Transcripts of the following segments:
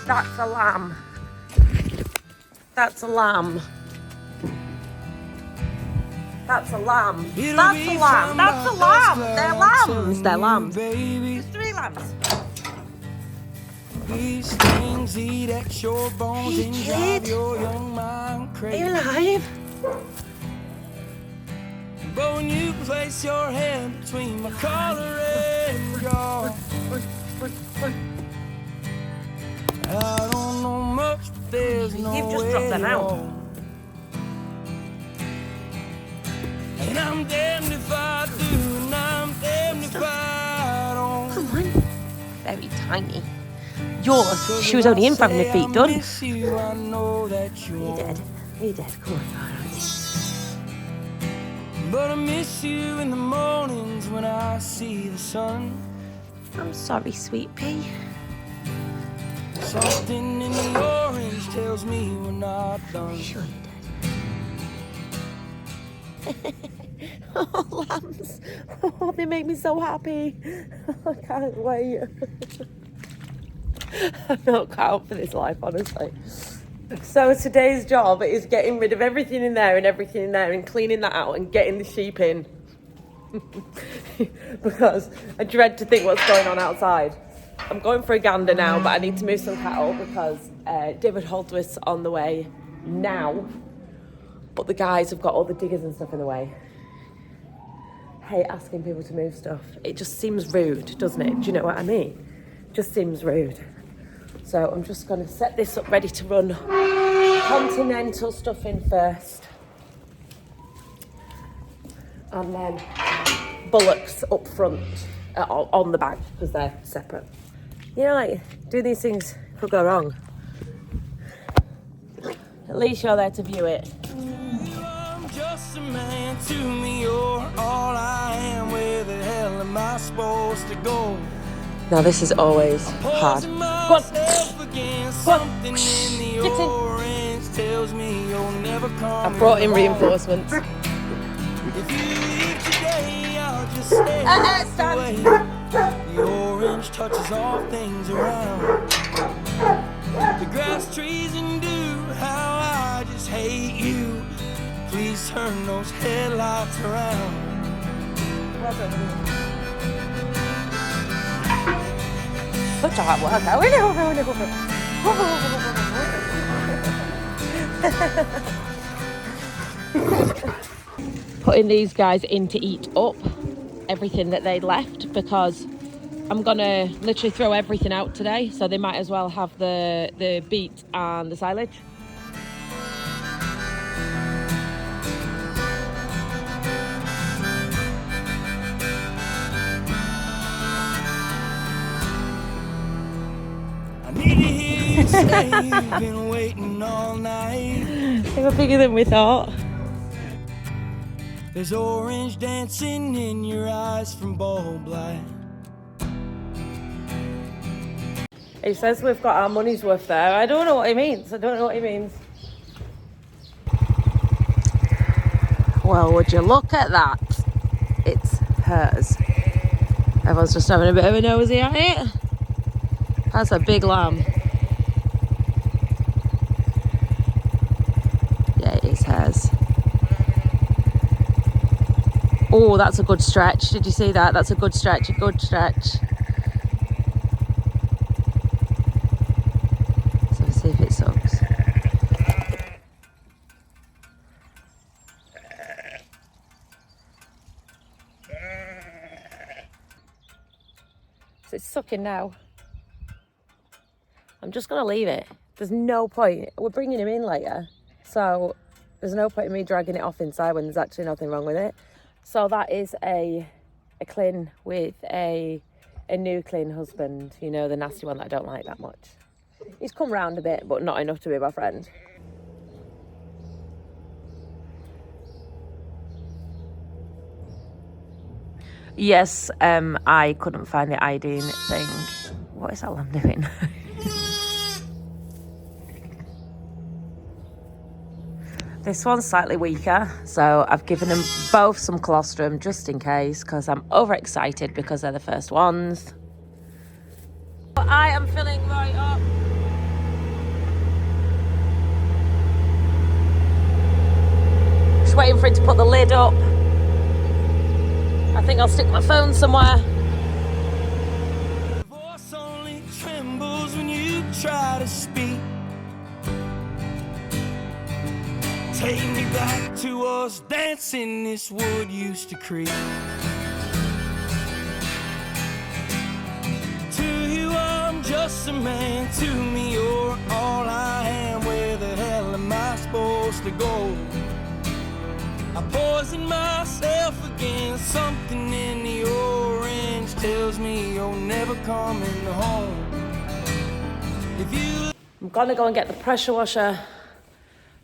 That's a lamb. That's a lamb. That's a lamb. That's a lamb. That's a lamb. They're lambs. They're lambs. There's 3 lambs. These things eat at your bones and drive your young mind crazy. Are you alive? But when you place your hand between my collar and your jaw, I don't know much, but there's no way. You've just dropped them out. And I'm damned if I do, and I'm damned if I don't. Come on. Very tiny. Yours, she was only in for having her feet done. You, I know that you're dead. You're dead. Come on. But I miss you in the mornings when I see the sun. I'm sorry, sweet pea. Something in the orange tells me we're not done. Sure you're dead. Oh, lambs. Oh, they make me so happy. I can't wait. I'm not cut out for this life, honestly. So today's job is getting rid of everything in there and cleaning that out and getting the sheep in. Because I dread to think what's going on outside. I'm going for a gander now, but I need to move some cattle because David Holdsworth's on the way now. But the guys have got all the diggers and stuff in the way. I hate asking people to move stuff. It just seems rude, doesn't it? Do you know what I mean? Just seems rude. So I'm just going to set this up ready to run continental stuff in first. And then bullocks up front on the back because they're separate. You know, like, do these things could go wrong. At least you're there to view it. I'm just a man to me, you're all I am. Where the hell am I supposed to go? Now this is always hard. Go on. Go on. Get in. I brought in reinforcements. Stand. The orange touches all things around. The grass, trees, and dew. How I just hate you. Please turn those headlights around. Such a hot workout. Putting these guys in to eat up everything that they left because I'm gonna literally throw everything out today, so they might as well have the beet and the silage. You've been waiting all night. They were bigger than we thought. There's orange dancing in your eyes from bulb light. He says we've got our money's worth there. I don't know what he means. Well, would you look at that? It's hers. Everyone's just having a bit of a nosy at it. That's a big lamb. Yeah, it is hers. Oh, that's a good stretch. Did you see that? That's a good stretch, So let's see if it sucks. So it's sucking now. I'm just going to leave it. There's no point. We're bringing him in later. So there's no point in me dragging it off inside when there's actually nothing wrong with it. So that is a Clin with a new Clin husband. You know, the nasty one that I don't like that much. He's come round a bit, but not enough to be my friend. Yes, I couldn't find the iodine thing. What is that lamb doing? This one's slightly weaker, so I've given them both some colostrum just in case, because I'm overexcited because they're the first ones. I am filling right up. waiting for it to put the lid up. I think I'll stick my phone somewhere. Your voice only trembles when you try to speak. Take me back to us dancing this wood used to creep. To you I'm just a man, to me you're all I am. Where the hell am I supposed to go? I poison myself again, something in the orange tells me you're never coming home. If you... I'm gonna go and get the pressure washer.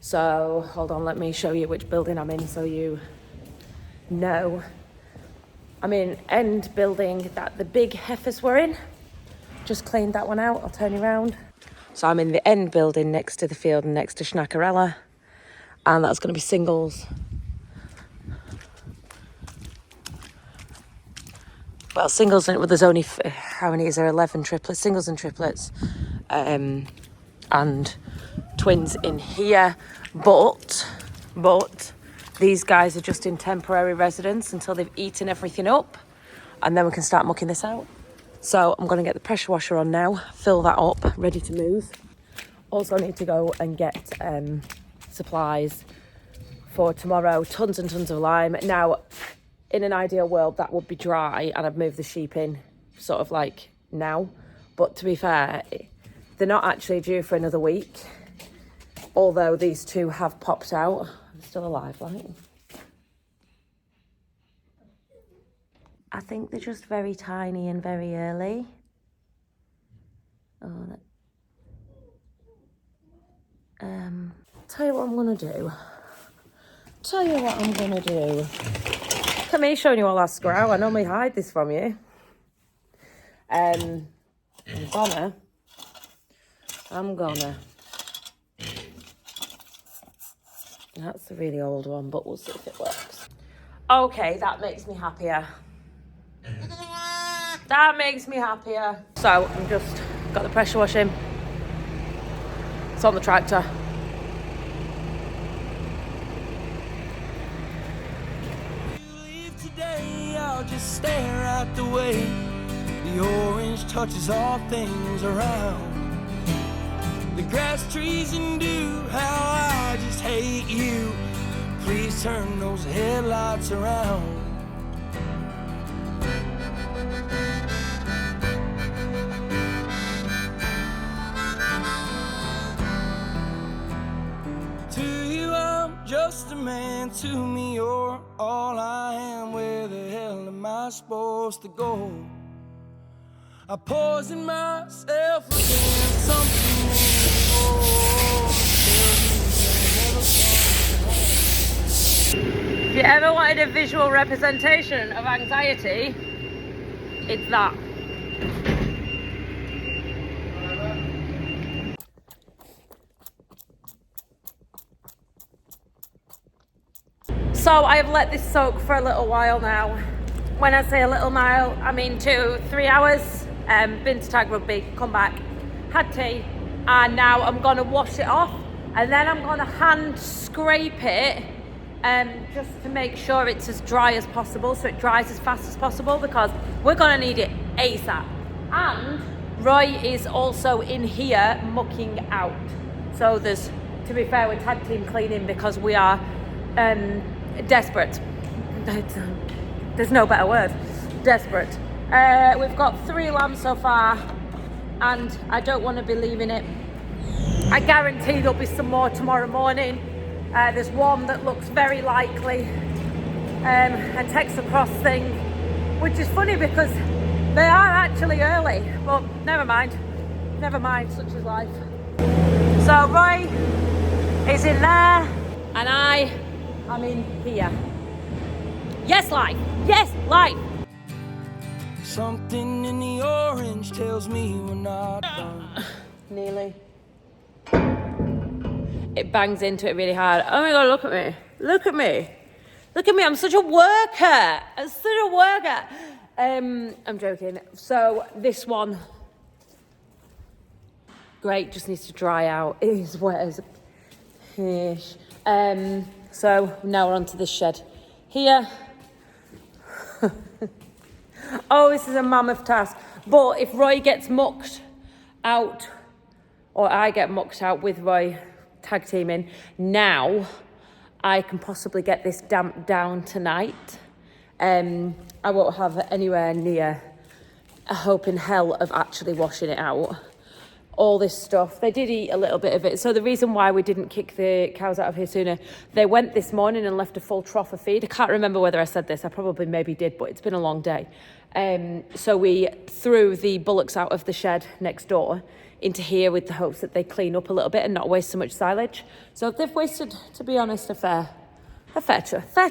So, hold on, let me show you which building I'm in so you know. I'm in end building that the big heifers were in. Just cleaned that one out, I'll turn you around. So I'm in the end building next to the field and next to Schnackarella. And that's gonna be singles. Well, singles, well, there's only, how many is there? 11 triplets, singles and triplets. And twins in here, but these guys are just in temporary residence until they've eaten everything up, and then we can start mucking this out. So I'm going to get the pressure washer on now, fill that up, ready to move. Also need to go and get supplies for tomorrow, tons and tons of lime. Now, in an ideal world, that would be dry and I'd move the sheep in sort of like now, but to be fair, they're not actually due for another week. Although these two have popped out. I'm still alive, right? I think they're just very tiny and very early. Oh, tell you what I'm gonna do. Look at me showing you all that scrow. I normally hide this from you. I'm gonna. That's the really old one, but we'll see if it works. Okay, that makes me happier. So, I'm just got the pressure washing. It's on the tractor. You leave today, I'll just stare at the way the orange touches all things around. The grass, trees, and dew, how I just hate you. Please turn those headlights around. To you I'm just a man, to me you're all I am. Where the hell am I supposed to go? I poison myself again, something in If you ever wanted a visual representation of anxiety, it's that. So I have let this soak for a little while now. When I say a little while, I mean 2-3 hours. Been to tag rugby, come back, had tea, and now I'm gonna wash it off, and then I'm gonna hand scrape it, just to make sure it's as dry as possible, so it dries as fast as possible, because we're gonna need it ASAP. And Roy is also in here mucking out. So there's, to be fair, we're tag team cleaning because we are desperate. There's no better word. Desperate. We've got 3 lambs so far, and I don't want to be leaving it. I guarantee there'll be some more tomorrow morning. There's one that looks very likely, a text across thing, which is funny because they are actually early, but never mind, such is life. So Roy is in there, and I am in here. Yes, life. Something in the orange tells me we're not done. Nearly. It bangs into it really hard. Oh my God, look at me. I'm such a worker. I'm joking. So this one, great, just needs to dry out. It is wet as a fish. So now we're onto this shed here. Oh, this is a mammoth task. But if Roy gets mucked out, or I get mucked out with Roy tag teaming, now I can possibly get this damped down tonight. I won't have anywhere near a hope in hell of actually washing it out. All this stuff, they did eat a little bit of it. So the reason why we didn't kick the cows out of here sooner, they went this morning and left a full trough of feed. I can't remember whether I said this, I probably maybe did, but it's been a long day. So we threw the bullocks out of the shed next door into here with the hopes that they clean up a little bit and not waste so much silage. So they've wasted, to be honest, a fair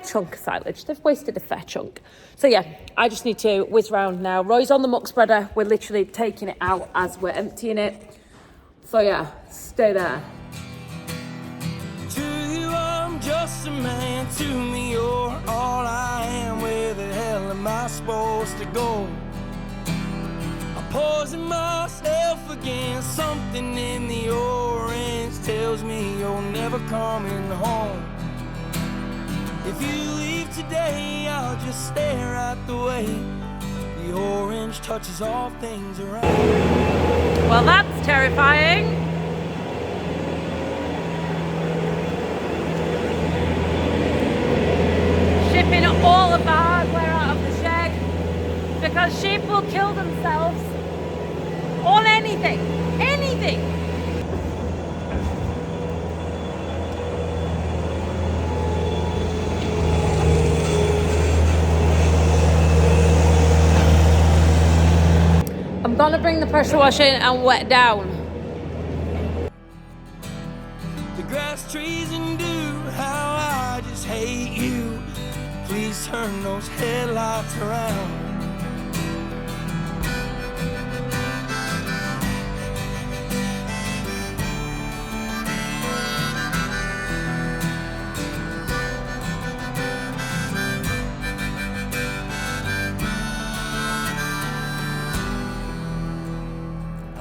chunk of silage. They've wasted a fair chunk. So yeah, I just need to whiz round now. Roy's on the muck spreader. We're literally taking it out as we're emptying it. So yeah, stay there. To you, I'm just a man. To me, you're all I am. Where the hell am I supposed to go? I'm poisoning myself again. Something in the orange tells me you're never coming home. If you leave today, I'll just stare at the way the orange touches all things around. Well, that's terrifying. Shipping all of the hardware out of the shed because sheep will kill themselves on anything. I'm gonna bring the pressure wash in and wet down. The grass, trees, and dew, how I just hate you. Please turn those headlights around.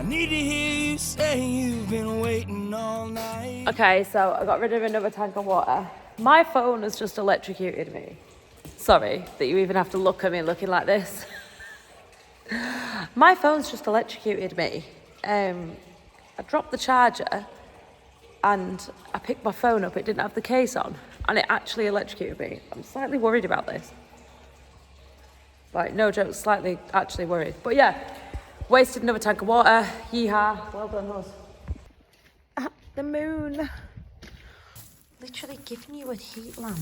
Need to hear you say you've been waiting all night. Okay, so I got rid of another tank of water. My phone has just electrocuted me. Sorry that you even have to look at me looking like this. My phone's just electrocuted me. I dropped the charger and I picked my phone up. It didn't have the case on and it actually electrocuted me. I'm slightly worried about this. Like, no joke, slightly actually worried. But yeah. Wasted another tank of water. Yeehaw. Well done, us. At the moon. Literally giving you a heat lamp.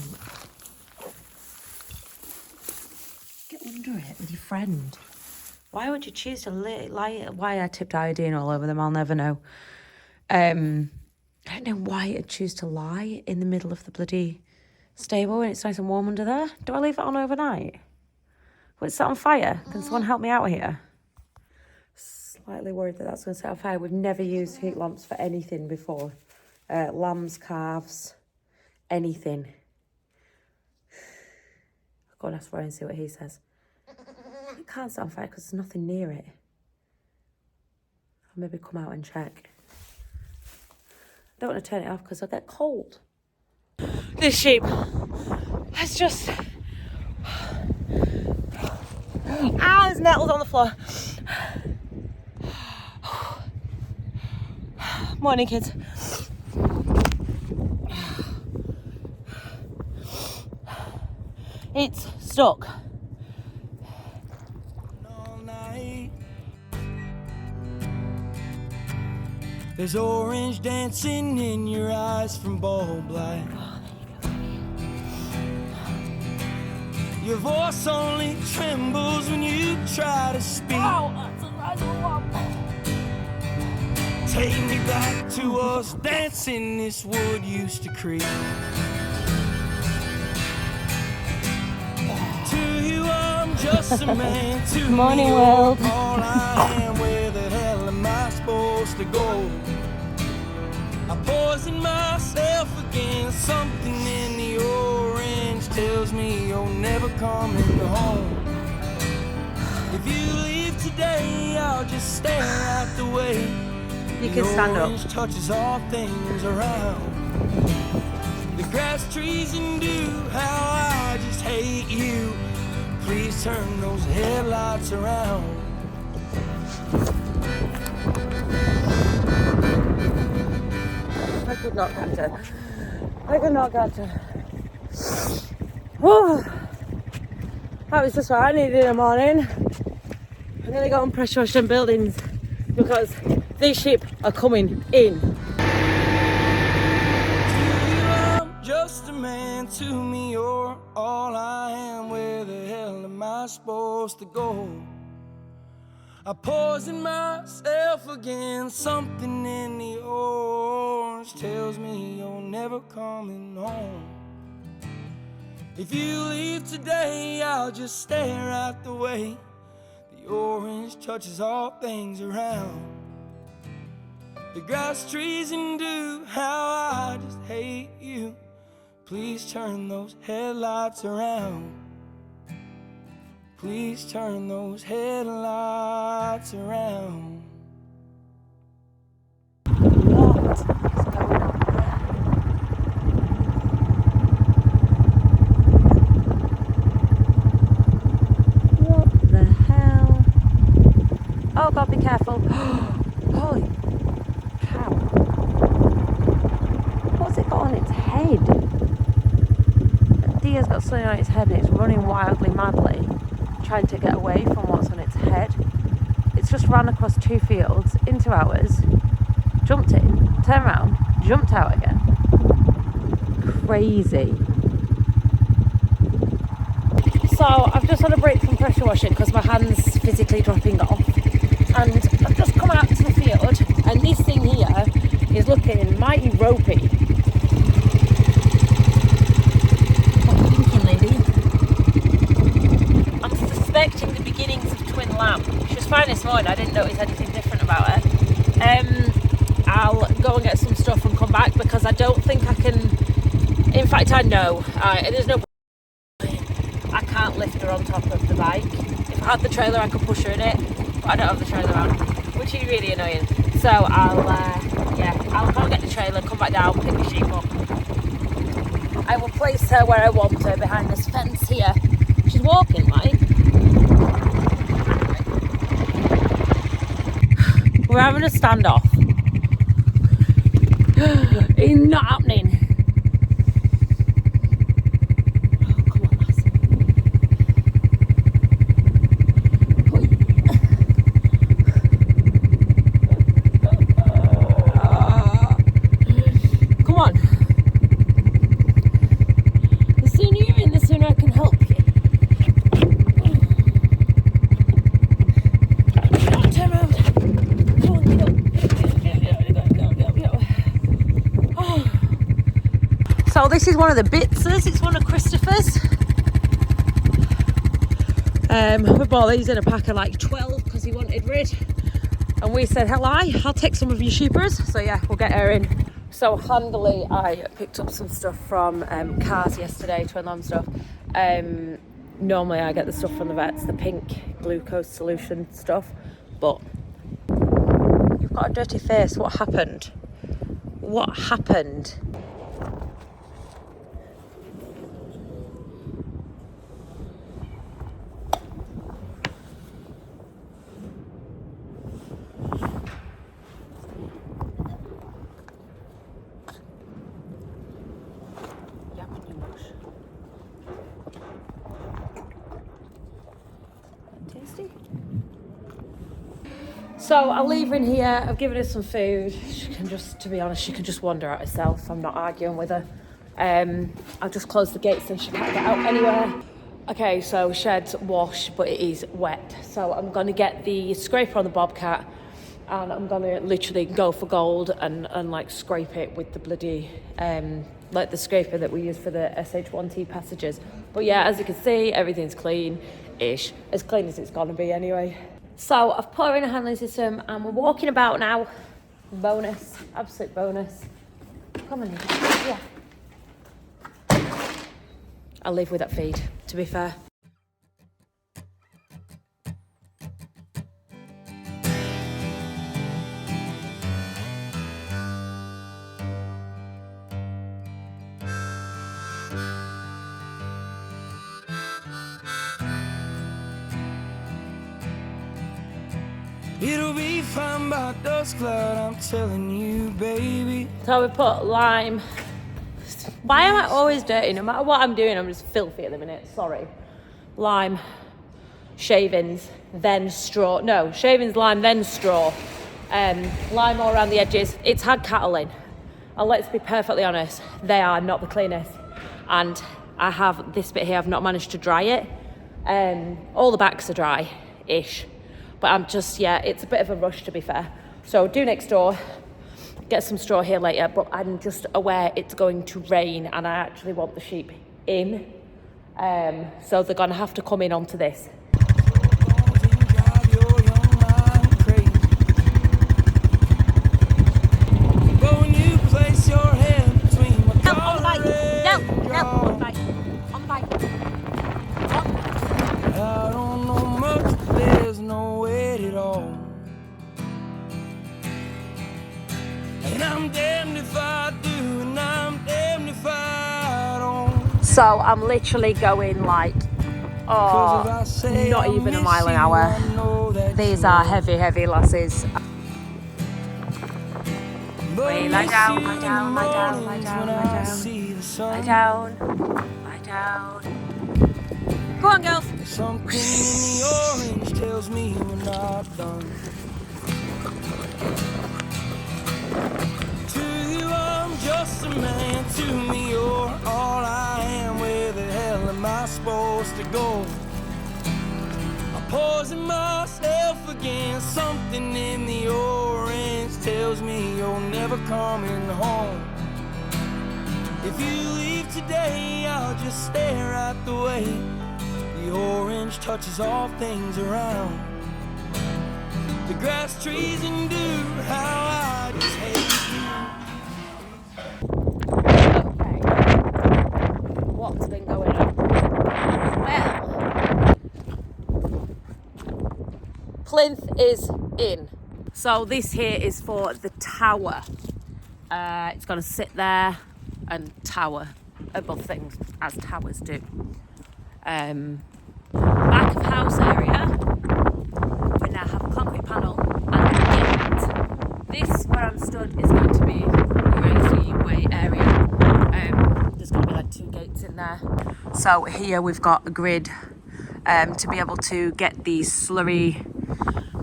Get under it with your friend. Why would you choose to light? Why I tipped iodine all over them, I'll never know. I don't know why I'd choose to lie in the middle of the bloody stable when it's nice and warm under there. Do I leave it on overnight? Will it set on fire? Can someone help me out here? Slightly worried that that's going to set on fire. We've never used heat lamps for anything before. Lambs, calves, anything. I'll go and ask Roy and see what he says. It can't set on fire because there's nothing near it. I'll maybe come out and check. I don't want to turn it off because I'll get cold. This sheep has just... there's nettles on the floor. Morning, kids. It's stuck. All night. There's orange dancing in your eyes from bulb light. Your voice only trembles when you try to speak. Take me back to us dancing this wood used to creep. To you I'm just a man. To Morning, me world. all I am. Where the hell am I supposed to go? I poison myself again. Something in the orange tells me you're never coming home. If you leave today, I'll just stare at the way You can stand up. touches all things around. The grass grass, trees, and dew. How I just hate you. Please turn those headlights around. I could not catch it. I could not catch it. Whew. That was just what I needed in the morning. I'm gonna go and pressure wash some buildings because these sheep are coming in. I'm just a man, to me you're all I am. Where the hell am I supposed to go? I poison myself again. Something in the orange tells me you're never coming home. If you leave today, I'll just stare at the way the orange touches all things around. The grass, trees, and dew. How I just hate you. Please turn those headlights around. Please turn those headlights around. What the hell? Oh God, be careful. Holy cow. What's it got on its head? The deer's got something on its head and it's running wildly, madly, trying to get away from what's on its head. It's just ran across 2 fields into ours, jumped in, turned around, jumped out again. Crazy. So I've just had a break from pressure washing because my hand's physically dropping off, and I've just come out to the field and this thing here is looking mighty ropey. What are you thinking, lady? I'm suspecting the beginnings of twin lamb. She was fine this morning, I didn't notice anything different about her. I'll go and get some stuff and come back because I don't think I can, in fact I know, there's no, I can't lift her on top of the bike. If I had the trailer I could push her in it, but I don't have the trailer on, which is really annoying. So I'll go and get the trailer, come back down, pick the sheep up. I will place her where I want her, behind this fence here. She's walking like. We're having a standoff. It's not happening. Oh, come on, lass. Come on. The sooner you're in, the sooner I can help you. Turn around. Come on, get up. Oh. So this is one of the Bitzers. It's one of Christopher's. We bought these in a pack of like 12 because he wanted rid. And we said, hello, I'll take some of your sheepers. So yeah, we'll get her in. So handily, I picked up some stuff from Cars yesterday, twin lamb stuff. Normally I get the stuff from the vets, the pink glucose solution stuff. But you've got a dirty face. What happened? What happened? Tasty. So I'll leave her in here. I've given her some food. She can just, to be honest, she can just wander out herself. I'm not arguing with her. I'll just close the gate so she can't get out anywhere. Okay, so shed's wash, but it is wet. So I'm gonna get the scraper on the Bobcat and I'm gonna literally go for gold and like scrape it with the bloody, like the scraper that we use for the SH1T passages. But yeah, as you can see, everything's clean-ish. As clean as it's gonna be anyway. So I've put her in a handling system and we're walking about now. Bonus, absolute bonus. Come on, yeah. I'll live with that feed, to be fair. It'll be fine by dusk cloud, I'm telling you, baby. So we put lime. Why am I always dirty? No matter what I'm doing, I'm just filthy at the minute. Sorry. Lime, shavings, then straw. No, shavings, lime, then straw. Lime all around the edges. It's had cattle in. And let's be perfectly honest, they are not the cleanest. And I have this bit here, I've not managed to dry it. All the backs are dry-ish. But I'm just, yeah, it's a bit of a rush to be fair. So do next door, get some straw here later, but I'm just aware it's going to rain and I actually want the sheep in. So they're gonna have to come in onto this. I don't know much, but there's no weight at all. And I'm damned if I do, and I'm damned if I don't. So I'm literally going like, not even a mile an hour. These are heavy lasses. Wait, lie down, lie down, lie down, lie down, lie down. Lie down, lie down. Go on, girls. Something in the orange tells me we're not done. To you, I'm just a man. To me, you're all I am. Where the hell am I supposed to go? I'm poising myself again. Something in the orange tells me you're never coming home. If you leave today, I'll just stare at the way the orange touches all things around. The grass, trees, and dew, how I just hate Okay. What's been going on? Well, plinth is in. So this here is for the tower. It's going to sit there and tower above things, as towers do. Back of house area, we now have a concrete panel and a gate. This, where I'm stood, is going to be a raceway area. There's going to be like 2 gates in there. So here we've got a grid to be able to get the slurry,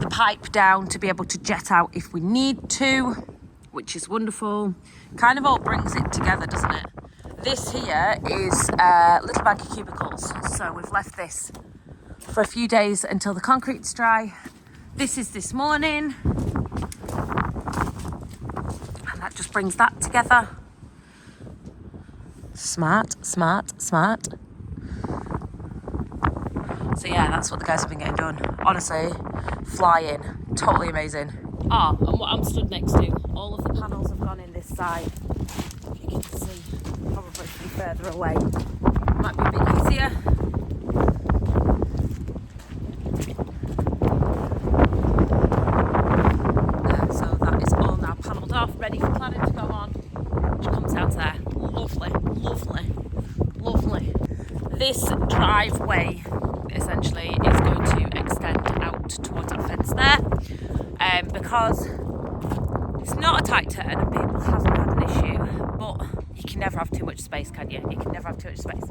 the pipe down to be able to jet out if we need to, which is wonderful. Kind of all brings it together, doesn't it? This here is a little bag of cubicles, so we've left this for a few days until the concrete's dry. This is this morning, and that just brings that together. Smart, smart, smart. So yeah, that's what the guys have been getting done. Honestly, flying, totally amazing. And what I'm stood next to, all of the panels have gone in this side. If you can see, probably from further away. Might be a bit easier. So that is all now panelled off, ready for cladding to go on, which comes out there. Lovely, lovely, lovely. This driveway essentially is going to extend out towards that fence there, because it's not a tight turn and people haven't had an issue, but you can never have too much space, can you? You can never have too much space.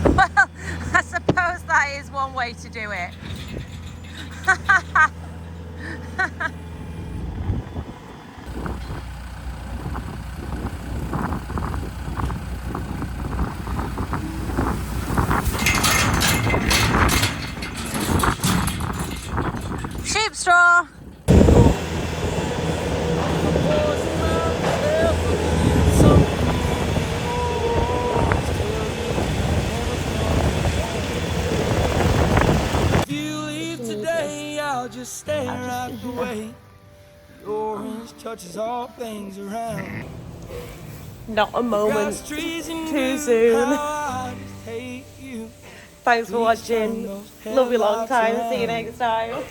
Well, I suppose that is one way to do it. Sheep straw. If you leave today, I'll just stare at the way the orange touches all things around. Not a moment too soon. Thanks for watching. Love you long time. See you next time.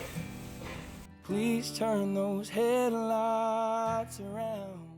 Please turn those headlights around.